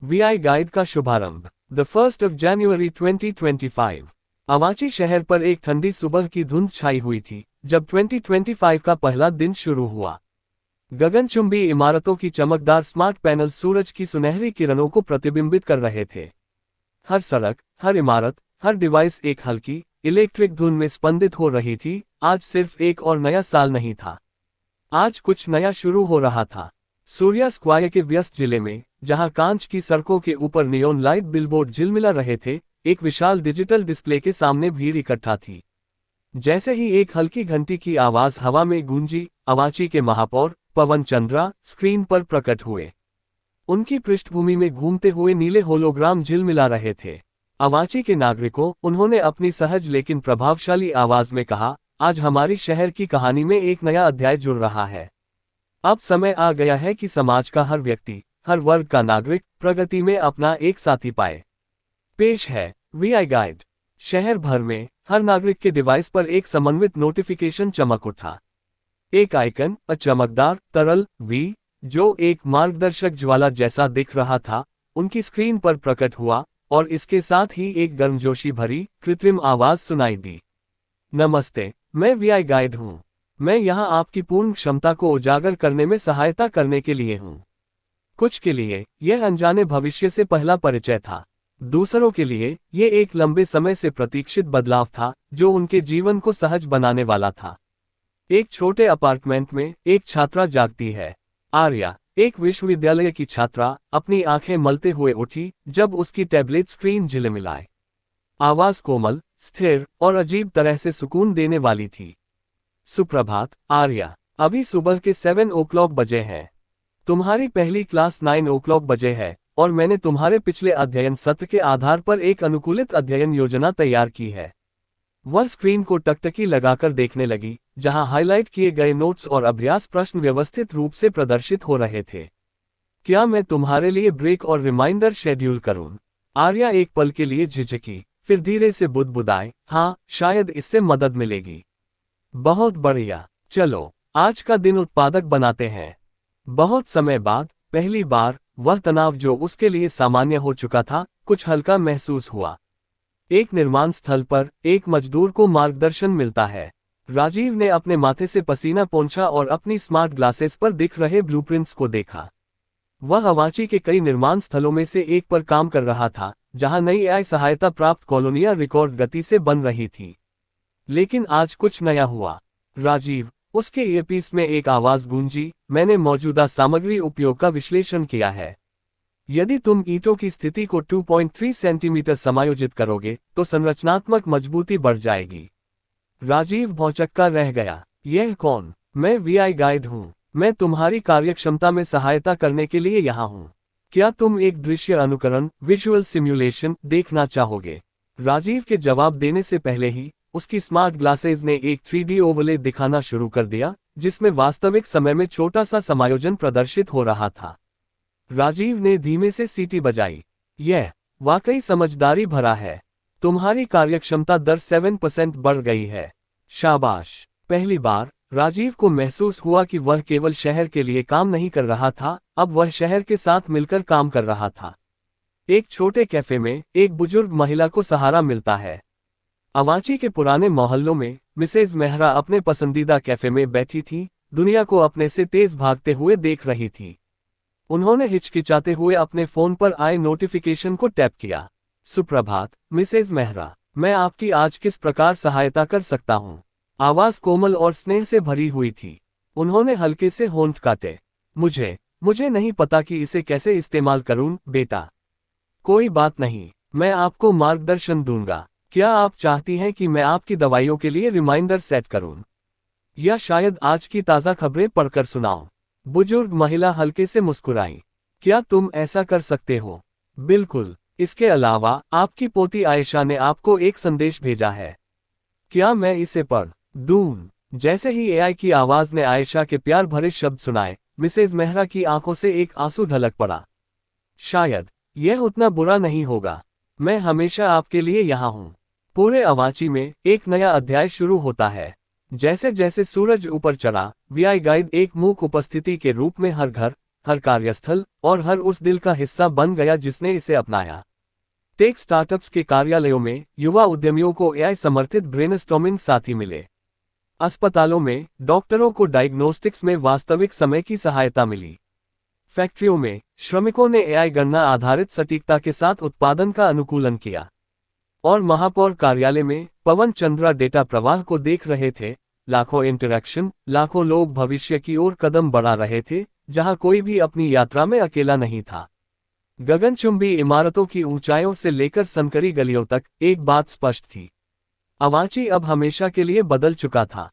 VI guide का शुभारंभ the 1st of January 2025। अवाची शहर पर एक ठंडी सुबह की धुंध छाई हुई थी जब 2025 का पहला दिन शुरू हुआ। गगनचुंबी इमारतों की चमकदार स्मार्ट पैनल सूरज की सुनहरी किरणों को प्रतिबिंबित कर रहे थे। हर सड़क, हर इमारत, हर डिवाइस एक हल्की इलेक्ट्रिक धुन में स्पंदित हो रही थी। आज सिर्फ एक और नया साल नहीं था, आज कुछ नया शुरू हो रहा था। सूर्या स्क्वायर के व्यस्त जिले में, जहां कांच की सड़कों के ऊपर नियोन लाइट बिलबोर्ड झिलमिला रहे थे, एक विशाल डिजिटल डिस्प्ले के सामने भीड़ इकट्ठा थी। जैसे ही एक हल्की घंटी की आवाज हवा में गूंजी, अवाची के महापौर पवन चंद्रा स्क्रीन पर प्रकट हुए। उनकी पृष्ठभूमि में घूमते हुए नीले होलोग्राम झिलमिला रहे थे। अवाची के नागरिकों, उन्होंने अपनी सहज लेकिन प्रभावशाली आवाज में कहा, आज हमारी शहर की कहानी में एक नया अध्याय जुड़ रहा है। अब समय आ गया है कि समाज का हर व्यक्ति, हर वर्ग का नागरिक प्रगति में अपना एक साथी पाए। पेश है वीआई गाइड। शहर भर में हर नागरिक के डिवाइस पर एक समन्वित नोटिफिकेशन चमक उठा। एक आइकन, चमकदार तरल वी, जो एक मार्गदर्शक ज्वाला जैसा दिख रहा था, उनकी स्क्रीन पर प्रकट हुआ और इसके साथ ही एक गर्मजोशी भरी कृत्रिम आवाज सुनाई दी। नमस्ते, मैं वीआई गाइड हूं। मैं यहां आपकी पूर्ण क्षमता को उजागर करने में सहायता करने के लिए हूं। कुछ के लिए यह अनजाने भविष्य से पहला परिचय था, दूसरों के लिए यह एक लंबे समय से प्रतीक्षित बदलाव था जो उनके जीवन को सहज बनाने वाला था। एक छोटे अपार्टमेंट में एक छात्रा जागती है। आर्या, एक विश्वविद्यालय की छात्रा, अपनी आंखें मलते हुए उठी जब उसकी टैबलेट स्क्रीन झिलमिलाए। आवाज कोमल, स्थिर और अजीब तरह से सुकून देने वाली थी। सुप्रभात आर्या, अभी सुबह के 7 o'clock बजे हैं। तुम्हारी पहली क्लास 9 o'clock बजे है और मैंने तुम्हारे पिछले अध्ययन सत्र के आधार पर एक अनुकूलित अध्ययन योजना तैयार की है। वह स्क्रीन को टकटकी लगाकर देखने लगी, जहां हाईलाइट किए गए नोट्स और अभ्यास प्रश्न व्यवस्थित रूप से प्रदर्शित हो रहे थे। क्या मैं तुम्हारे लिए ब्रेक और रिमाइंडर शेड्यूल करूं? आर्या एक पल के लिए झिझकी, फिर धीरे से बुदबुदाई, हाँ, शायद इससे मदद मिलेगी। बहुत बढ़िया, चलो आज का दिन उत्पादक बनाते हैं। बहुत समय बाद पहली बार वह तनाव जो उसके लिए सामान्य हो चुका था, कुछ हल्का महसूस हुआ। एक निर्माण स्थल पर एक मजदूर को मार्गदर्शन मिलता है। राजीव ने अपने माथे से पसीना पोंछा और अपनी स्मार्ट ग्लासेस पर दिख रहे ब्लूप्रिंट्स को देखा। वह अवाची के कई निर्माण स्थलों में से एक पर काम कर रहा था, जहां नई एआई सहायता प्राप्त कॉलोनियां रिकॉर्ड गति से बन रही थी। लेकिन आज कुछ नया हुआ। राजीव, उसके ईयरपीस में एक आवाज गूंजी, मैंने मौजूदा सामग्री उपयोग का विश्लेषण किया है। यदि तुम ईंटों की स्थिति को 2.3 सेंटीमीटर समायोजित करोगे तो संरचनात्मक मजबूती बढ़ जाएगी। राजीव भौंचक्का रह गया। यह कौन? मैं वीआई गाइड हूं। मैं तुम्हारी कार्यक्षमता में सहायता करने के लिए यहाँ हूं। क्या तुम एक दृश्य अनुकरण विजुअल सिमुलेशन देखना चाहोगे? राजीव के जवाब देने से पहले ही उसकी स्मार्ट ग्लासेज ने एक 3D ओवरले दिखाना शुरू कर दिया, जिसमें वास्तविक समय में छोटा सा समायोजन प्रदर्शित हो रहा था। राजीव ने धीमे से सीटी बजाई। यह वाकई समझदारी भरा है। तुम्हारी कार्यक्षमता दर 7% बढ़ गई है। शाबाश। पहली बार राजीव को महसूस हुआ कि वह केवल शहर के लिए काम नहीं कर रहा था, अब वह शहर के साथ मिलकर काम कर रहा था। एक छोटे कैफे में एक बुजुर्ग महिला को सहारा मिलता है। अवाची के पुराने मोहल्लों में मिसेज मेहरा अपने पसंदीदा कैफे में बैठी थी, दुनिया को अपने से तेज भागते हुए देख रही थी। उन्होंने हिचकिचाते हुए अपने फोन पर आए नोटिफिकेशन को टैप किया। सुप्रभात मिसेज मेहरा, मैं आपकी आज किस प्रकार सहायता कर सकता हूं? आवाज कोमल और स्नेह से भरी हुई थी। उन्होंने हल्के से होंठ काटे। मुझे नहीं पता कि इसे कैसे इस्तेमाल करूं, बेटा। कोई बात नहीं, मैं आपको मार्गदर्शन दूंगा। क्या आप चाहती हैं कि मैं आपकी दवाइयों के लिए रिमाइंडर सेट करूं? या शायद आज की ताज़ा खबरें पढ़कर सुनाऊं? बुजुर्ग महिला हल्के से मुस्कुराई। क्या तुम ऐसा कर सकते हो? बिल्कुल। इसके अलावा आपकी पोती आयशा ने आपको एक संदेश भेजा है। क्या मैं इसे पढ़ दूं? जैसे ही एआई की आवाज ने आयशा के प्यार भरे शब्द सुनाए, मिसेज मेहरा की आंखों से एक आंसू ढलक पड़ा। शायद यह उतना बुरा नहीं होगा। मैं हमेशा आपके लिए यहाँ हूँ। पूरे अवाची में एक नया अध्याय शुरू होता है। जैसे जैसे सूरज ऊपर चढ़ा, वीआई गाइड एक मूक उपस्थिति के रूप में हर घर, हर कार्यस्थल और हर उस दिल का हिस्सा बन गया जिसने इसे अपनाया। टेक स्टार्टअप्स के कार्यालयों में युवा उद्यमियों को एआई समर्थित ब्रेनस्टॉर्मिंग साथी मिले। अस्पतालों में डॉक्टरों को डायग्नोस्टिक्स में वास्तविक समय की सहायता मिली। फैक्ट्रियों में श्रमिकों ने एआई गणना आधारित सटीकता के साथ उत्पादन का अनुकूलन किया। और महापौर कार्यालय में पवन चंद्रा डेटा प्रवाह को देख रहे थे, लाखों इंटरैक्शन, लाखों लोग भविष्य की ओर कदम बढ़ा रहे थे, जहां कोई भी अपनी यात्रा में अकेला नहीं था। गगनचुंबी इमारतों की ऊंचाइयों से लेकर संकरी गलियों तक एक बात स्पष्ट थी। अवाची अब हमेशा के लिए बदल चुका था।